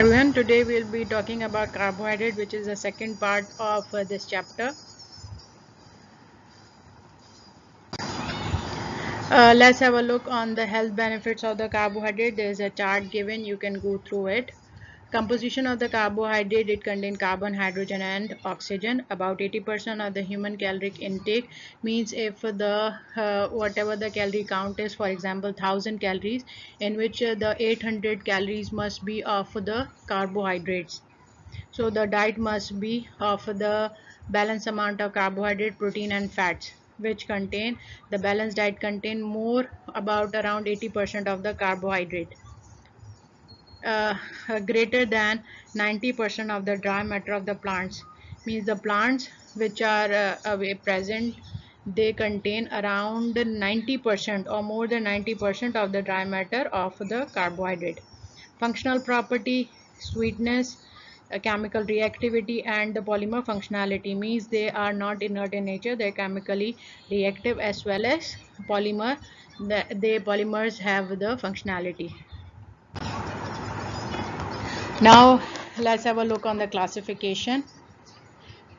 Everyone, today we'll be talking about carbohydrate, which is the second part of this chapter. Let's have a look on the health benefits of the carbohydrate. There is a chart given, you can go through it. Composition of the carbohydrate: it contains carbon, hydrogen and oxygen. About 80% of the human caloric intake, means if the whatever the calorie count is, for example 1000 calories, in which the 800 calories must be of the carbohydrates. So the diet must be of the balanced amount of carbohydrate, protein and fats, which contain the balanced diet contain more about around 80% of the carbohydrate. Greater than 90% of the dry matter of the plants, means the plants which are present, they contain around 90% or more than 90% of the dry matter of the carbohydrate. Functional property: sweetness, chemical reactivity and the polymer functionality, means they are not inert in nature, they are chemically reactive as well as polymer. The polymers have the functionality. Now let's have a look on the classification.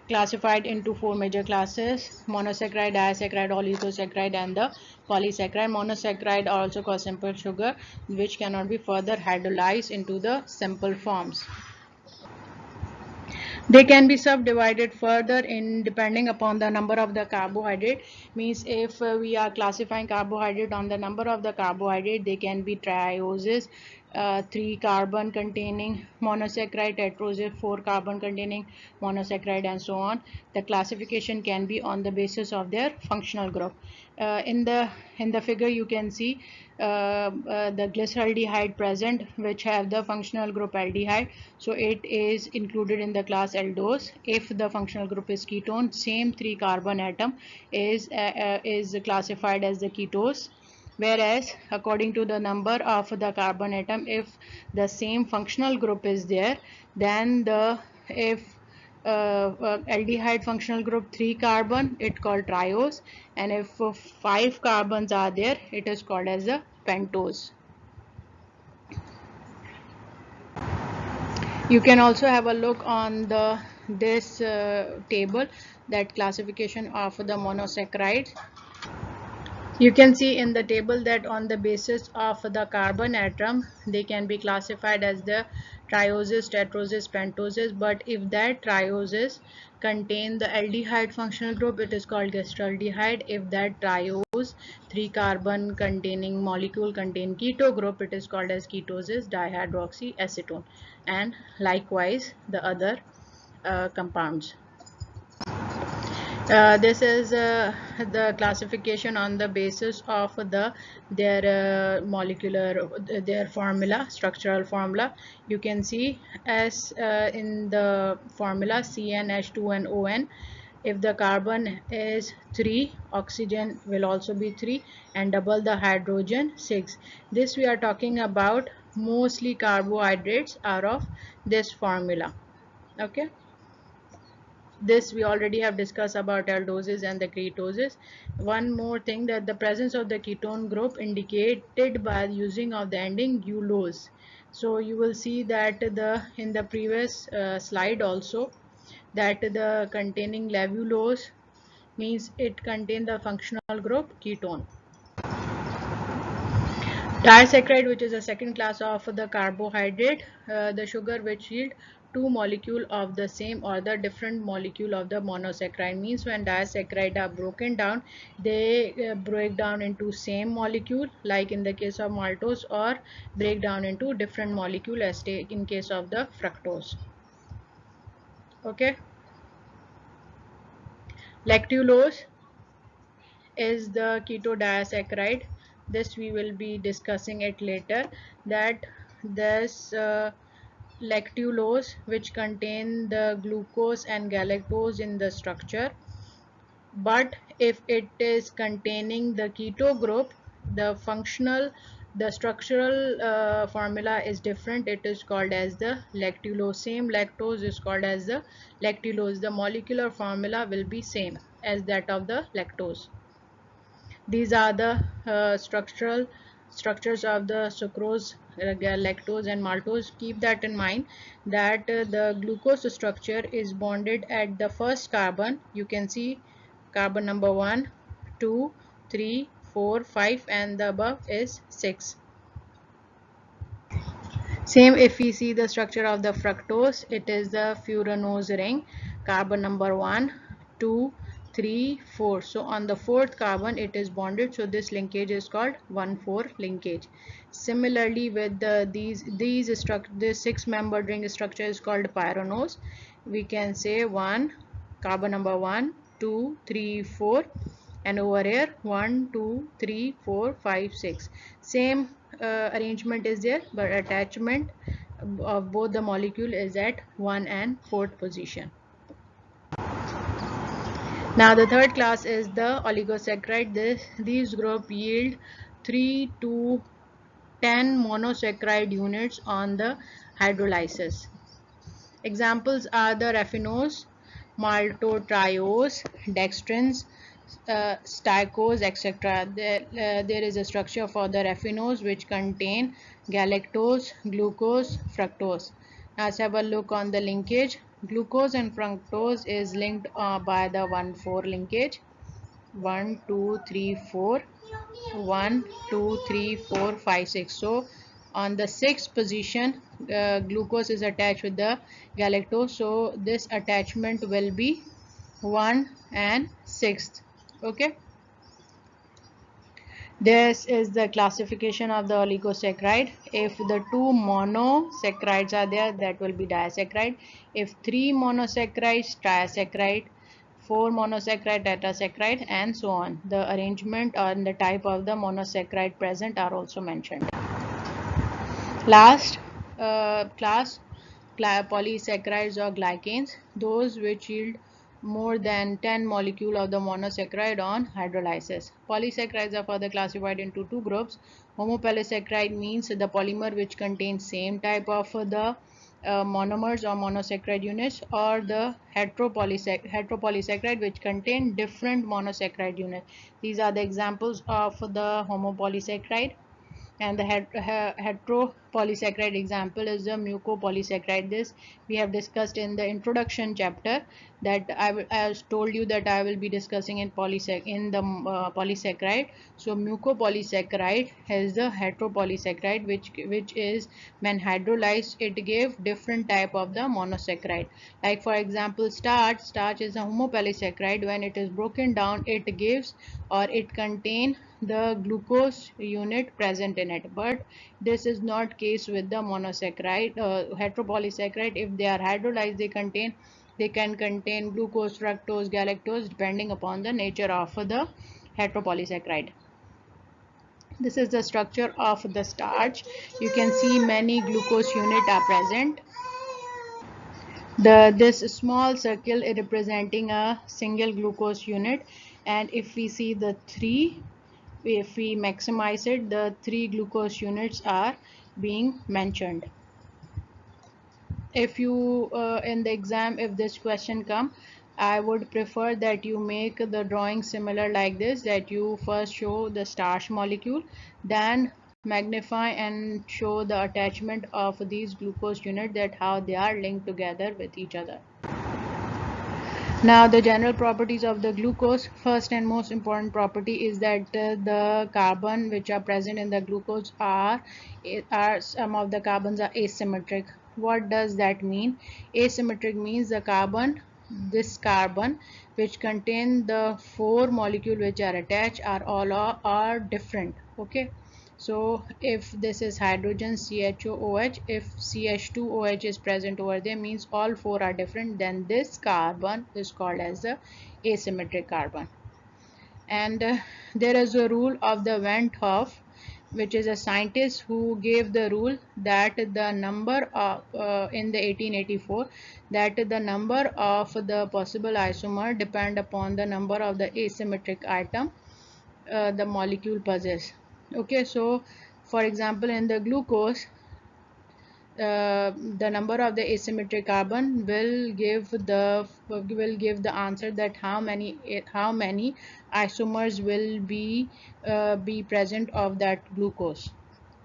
Classified into four major classes: monosaccharide, disaccharide, oligosaccharide and the polysaccharide. Monosaccharide are also called simple sugar, which cannot be further hydrolyzed into the simple forms. They can be subdivided further in depending upon the number of the carbohydrate, means if we are classifying carbohydrate on the number of the carbohydrate, they can be trioses, 3 carbon containing monosaccharide, tetroses, 4 carbon containing monosaccharide and so on. The classification can be on the basis of their functional group. In the figure you can see the glyceraldehyde present, which have the functional group aldehyde, so it is included in the class aldose. If the functional group is ketone, same 3 carbon atom is classified as the ketose. Whereas according to the number of the carbon atom, if the same functional group is there, then the if aldehyde functional group 3 carbon, it called triose, and if 5 carbons are there, it is called as a pentose. You can also have a look on this table, that classification of the monosaccharides. You can see in the table that on the basis of the carbon atom, they can be classified as the trioses, tetroses, pentoses. But if that trioses contain the aldehyde functional group, it is called glyceraldehyde. If that triose 3 carbon containing molecule contain keto group, it is called as ketoses, dihydroxyacetone, and likewise the other compounds. This is the classification on the basis of their their formula, structural formula. You can see as in the formula CnH2 and ON. If the carbon is 3, oxygen will also be 3, and double the hydrogen 6. This we are talking about mostly carbohydrates are of this formula. Okay. This we already have discussed about aldoses and the ketoses. One more thing, that the presence of the ketone group indicated by using of the ending -ose. So you will see that in the previous slide also, that the containing levulose means it contains the functional group ketone. Disaccharide, which is a second class of the carbohydrate, the sugar which yield two molecule of the same or the different molecule of the monosaccharide, means when disaccharide are broken down, they break down into same molecule, like in the case of maltose, or break down into different molecule as in case of the fructose. Okay. Lactulose is the ketodisaccharide. This we will be discussing it later, that this lactulose, which contain the glucose and galactose in the structure, but if it is containing the keto group, the structural formula is different, it is called as the lactulose. Same lactose is called as the lactulose, the molecular formula will be same as that of the lactose. These are the structures of the sucrose lactose and maltose. Keep that in mind that the glucose structure is bonded at the first carbon. You can see carbon number 1, 2, 3, 4, 5, and the above is 6. Same if we see the structure of the fructose, it is the furanose ring, carbon number 1, 2, 3, 4. So on the fourth carbon it is bonded, so this linkage is called 1,4 linkage. Similarly with this 6-membered ring structure is called pyranose. We can say carbon number 1, 2, 3, 4, and over here 1, 2, 3, 4, 5, 6. Same arrangement is there, but attachment of both the molecule is at 1 and 4th position. Now the third class is the oligosaccharide. These group yield 3 to 10 monosaccharide units on the hydrolysis. Examples are the raffinose, maltotriose, dextrins, styrose, etc. There is a structure for the raffinose which contain galactose, glucose, fructose. Now let's have a look on the linkage. Glucose and fructose is linked by the 1,4 linkage. 1, 2, 3, 4. 1, 2, 3, 4, 5, 6. So on the sixth position, glucose is attached with the galactose. So this attachment will be 1 and 6th. Okay. This is the classification of the oligosaccharide. If the 2 monosaccharides are there, that will be disaccharide. If 3 monosaccharides, trisaccharide. 4 monosaccharide, tetrasaccharide, and so on. The arrangement and the type of the monosaccharide present are also mentioned. Last class, polysaccharides or glycans, those which yield more than 10 molecule of the monosaccharide on hydrolysis. Polysaccharides are further classified into two groups. Homopolysaccharide means the polymer which contains same type of the monomers or monosaccharide units, or the heteropolysaccharide which contain different monosaccharide units. These are the examples of the homopolysaccharide. And the heteropolysaccharide example is the mucopolysaccharide. This we have discussed in the introduction chapter, that I told you that I will be discussing in polysaccharide. So mucopolysaccharide has the heteropolysaccharide, which is when hydrolyzed it gives different type of the monosaccharide. Like for example, starch is a homopolysaccharide. When it is broken down, it gives, or it contain the glucose unit present in it. But this is not case with the monosaccharide, heteropolysaccharide. If they are hydrolyzed, they can contain glucose, fructose, galactose, depending upon the nature of the heteropolysaccharide. This is the structure of the starch. You can see many glucose unit are present. This small circle is representing a single glucose unit, and if we see the three, if we maximize it, the 3 glucose units are being mentioned. If you in the exam, if this question come, I would prefer that you make the drawing similar like this, that you first show the starch molecule, then magnify and show the attachment of these glucose units, that how they are linked together with each other. Now the general properties of the glucose. First and most important property is that the carbon which are present in the glucose are some of the carbons are asymmetric. What does that mean? Asymmetric means this carbon which contain the 4 molecule which are attached are different. Okay. So if this is hydrogen CHOOH, if CH2OH is present over there, means all 4 are different, then this carbon is called as the asymmetric carbon. And there is a rule of the Van 't Hoff, which is a scientist who gave the rule that the number of in the 1884, that the number of the possible isomer depend upon the number of the asymmetric atom the molecule possess. Okay, so for example, in the glucose, the number of the asymmetric carbon will give the answer that how many isomers will be present of that glucose.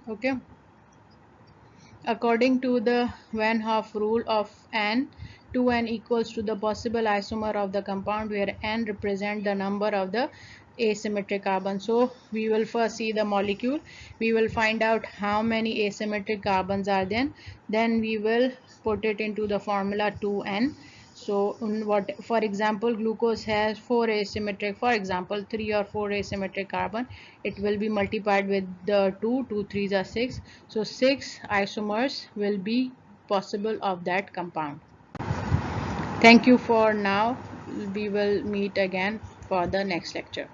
Okay. According to the Van Hoff rule of n, 2n equals to the possible isomer of the compound, where n represent the number of the asymmetric carbon. So we will first see the molecule. We will find out how many asymmetric carbons are there. Then we will put it into the formula 2n. So what, for example, glucose has 4 asymmetric, for example 3 or 4 asymmetric carbon. It will be multiplied with the 2 3s are 6. So 6 isomers will be possible of that compound. Thank you for now. We will meet again for the next lecture.